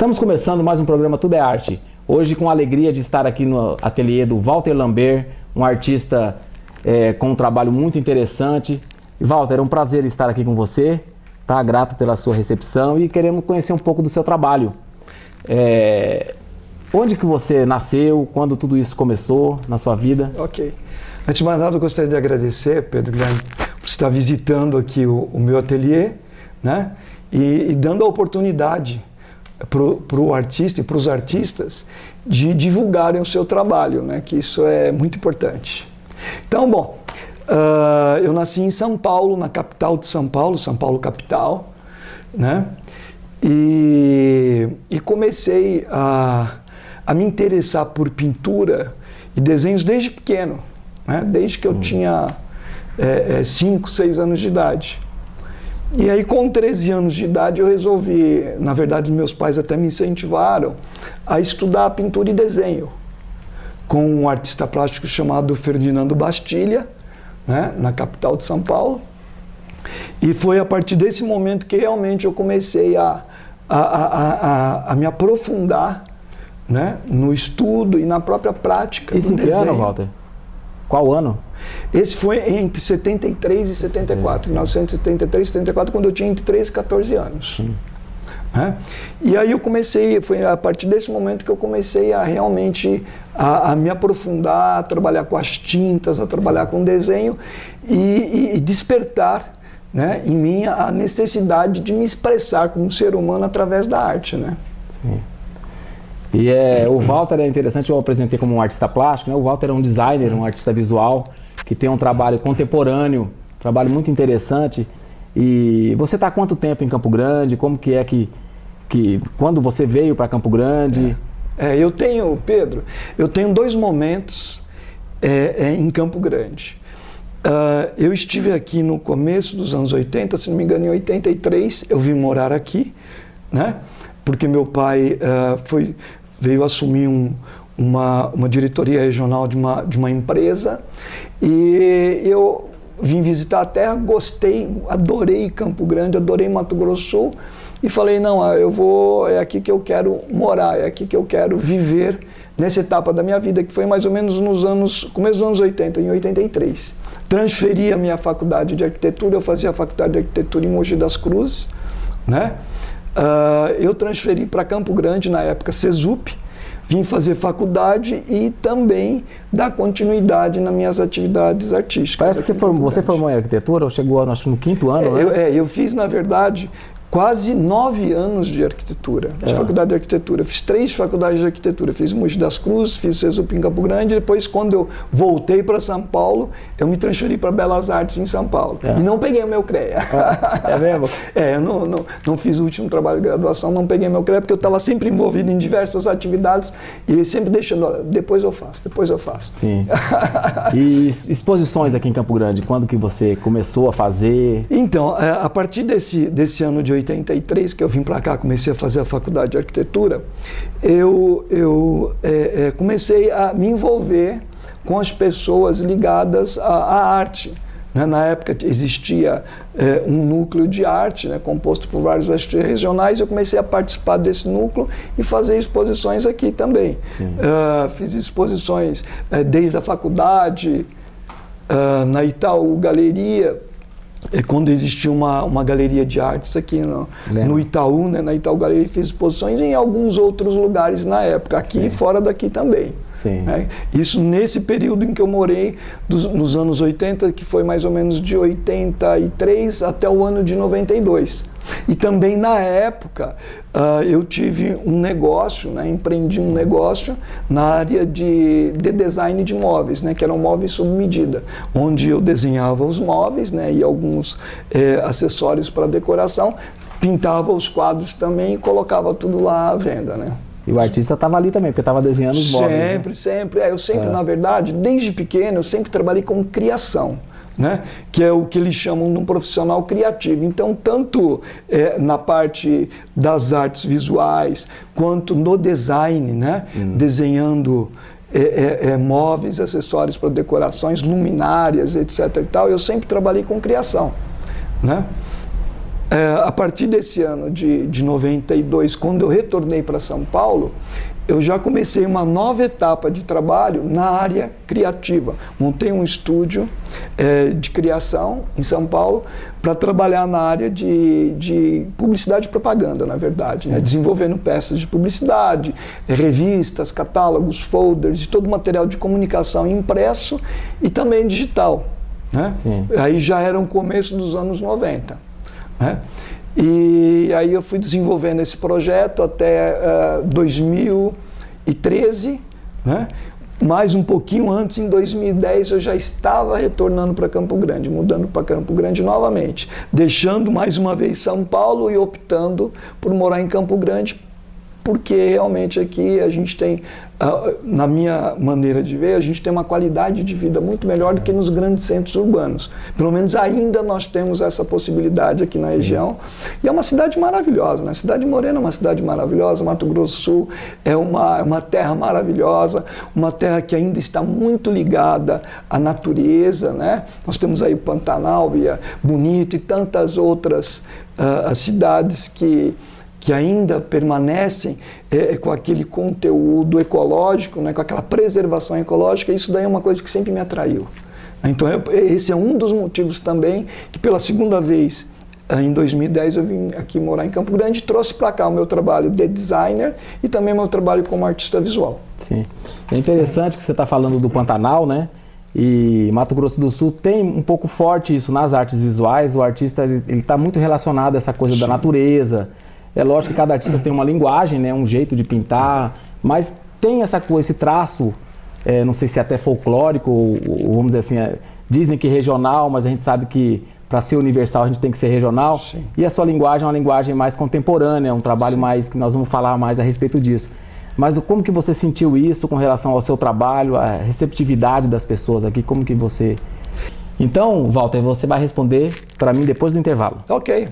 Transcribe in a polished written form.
Estamos começando mais um programa Tudo é Arte. Hoje com a alegria de estar aqui no ateliê do Walter Lambert, um artista com um trabalho muito interessante. Walter, é um prazer estar aqui com você, tá? Grato pela sua recepção e queremos conhecer um pouco do seu trabalho. Onde que você nasceu, quando tudo isso começou na sua vida? Ok. Antes de mais nada, eu gostaria de agradecer, Pedro Guilherme, por estar visitando aqui o meu ateliê, né? E dando a oportunidade para o artista e para os artistas de divulgarem o seu trabalho, né? Que isso é muito importante. Então, bom, eu nasci em São Paulo, na capital de São Paulo capital, né? E comecei a me interessar por pintura e desenhos desde pequeno, né? Desde que eu tinha 5, 6 anos de idade. E aí, com 13 anos de idade, eu resolvi, na verdade, meus pais até me incentivaram a estudar pintura e desenho com um artista plástico chamado Ferdinando Bastilha, né, na capital de São Paulo. E foi a partir desse momento que realmente eu comecei a me aprofundar, né, no estudo e na própria prática do desenho. Esse ano, Walter? Qual ano? Esse foi entre 73 e 74, 1973 e 74, quando eu tinha entre 13 e 14 anos. E aí eu comecei, foi a partir desse momento que eu comecei a realmente a me aprofundar, a trabalhar com as tintas, a trabalhar com desenho e despertar, né, em mim a necessidade de me expressar como ser humano através da arte, né? Sim. E o Walter é interessante, eu apresentei como um artista plástico, né? O Walter é um designer, um artista visual, que tem um trabalho contemporâneo, um trabalho muito interessante. E você está há quanto tempo em Campo Grande? Como que é que quando você veio para Campo Grande? Eu tenho, Pedro, eu tenho 2 momentos em Campo Grande. Eu estive aqui no começo dos anos 80, se não me engano, em 83, eu vim morar aqui, né? Porque meu pai veio assumir uma diretoria regional de uma empresa e eu vim visitar a terra, gostei, adorei Campo Grande, adorei Mato Grosso do Sul e falei, não, é aqui que eu quero morar, é aqui que eu quero viver nessa etapa da minha vida, que foi mais ou menos começo dos anos 80, em 83. Transferi a minha faculdade de arquitetura, eu fazia a faculdade de arquitetura em Mogi das Cruzes, né? Eu transferi para Campo Grande, na época CESUP, vim fazer faculdade e também dar continuidade nas minhas atividades artísticas. Parece que você formou em arquitetura ou chegou, acho, no 5º ano, né? Eu fiz, na verdade, quase 9 anos de arquitetura, de faculdade de arquitetura. Fiz 3 faculdades de arquitetura. Fiz Mogi das Cruzes, fiz CESUP em Campo Grande. Depois, quando eu voltei para São Paulo, eu me transferi para Belas Artes em São Paulo. E não peguei o meu CREA. É mesmo? Eu não fiz o último trabalho de graduação, não peguei meu CREA, porque eu estava sempre envolvido em diversas atividades e sempre deixando, olha, depois eu faço. Sim. E exposições aqui em Campo Grande, quando que você começou a fazer? Então, a partir desse ano de 83, que eu vim para cá, comecei a fazer a faculdade de arquitetura, eu comecei a me envolver com as pessoas ligadas à arte. Né? Na época existia um núcleo de arte, né, composto por vários artistas regionais, eu comecei a participar desse núcleo e fazer exposições aqui também. Fiz exposições desde a faculdade, na Itaú Galeria, quando existia uma galeria de artes aqui no Itaú, né, na Itaú Galeria, fiz exposições em alguns outros lugares na época, aqui e fora daqui também. Né? Isso nesse período em que eu morei, nos anos 80, que foi mais ou menos de 83 até o ano de 92. E também na época eu tive um negócio, né, empreendi um negócio na área de design de móveis, né, que eram móveis sob medida, onde eu desenhava os móveis, né, e alguns acessórios para decoração, pintava os quadros também e colocava tudo lá à venda, né. E o artista estava ali também, porque estava desenhando os móveis. Sempre. Eu sempre, na verdade, desde pequeno, eu sempre trabalhei com criação. Né? Que é o que eles chamam de um profissional criativo. Então, tanto na parte das artes visuais, quanto no design, né? Desenhando móveis, acessórios para decorações, luminárias, etc. e tal, eu sempre trabalhei com criação. Né? A partir desse ano de 92, quando eu retornei para São Paulo, eu já comecei uma nova etapa de trabalho na área criativa. Montei um estúdio de criação em São Paulo para trabalhar na área de publicidade e propaganda, na verdade, né? Desenvolvendo peças de publicidade, revistas, catálogos, folders, e todo o material de comunicação impresso e também digital, né? Aí já era o começo dos anos 90, né? E aí eu fui desenvolvendo esse projeto até 2013, né? Mais um pouquinho antes, em 2010, eu já estava retornando para Campo Grande, mudando para Campo Grande novamente, deixando mais uma vez São Paulo e optando por morar em Campo Grande, porque realmente aqui a gente tem, na minha maneira de ver, a gente tem uma qualidade de vida muito melhor do que nos grandes centros urbanos. Pelo menos ainda nós temos essa possibilidade aqui na região. E é uma cidade maravilhosa, né? Cidade Morena é uma cidade maravilhosa, Mato Grosso do Sul é uma terra maravilhosa, uma terra que ainda está muito ligada à natureza, né? Nós temos aí o Pantanal, Bonito e tantas outras cidades que ainda permanecem com aquele conteúdo ecológico, né, com aquela preservação ecológica. Isso daí é uma coisa que sempre me atraiu. Então esse é um dos motivos também que pela segunda vez, em 2010, eu vim aqui morar em Campo Grande e trouxe para cá o meu trabalho de designer e também o meu trabalho como artista visual. Sim. É interessante que você está falando do Pantanal, né? E Mato Grosso do Sul tem um pouco forte isso nas artes visuais. O artista ele está muito relacionado a essa coisa da natureza. É lógico que cada artista tem uma linguagem, né, um jeito de pintar, mas tem essa coisa, esse traço, não sei se é até folclórico, ou vamos dizer assim, dizem que regional, mas a gente sabe que para ser universal a gente tem que ser regional. Sim. E a sua linguagem é uma linguagem mais contemporânea, um trabalho mais, que nós vamos falar mais a respeito disso. Mas como que você sentiu isso com relação ao seu trabalho, a receptividade das pessoas aqui, como que você... Então, Walter, você vai responder para mim depois do intervalo. Ok.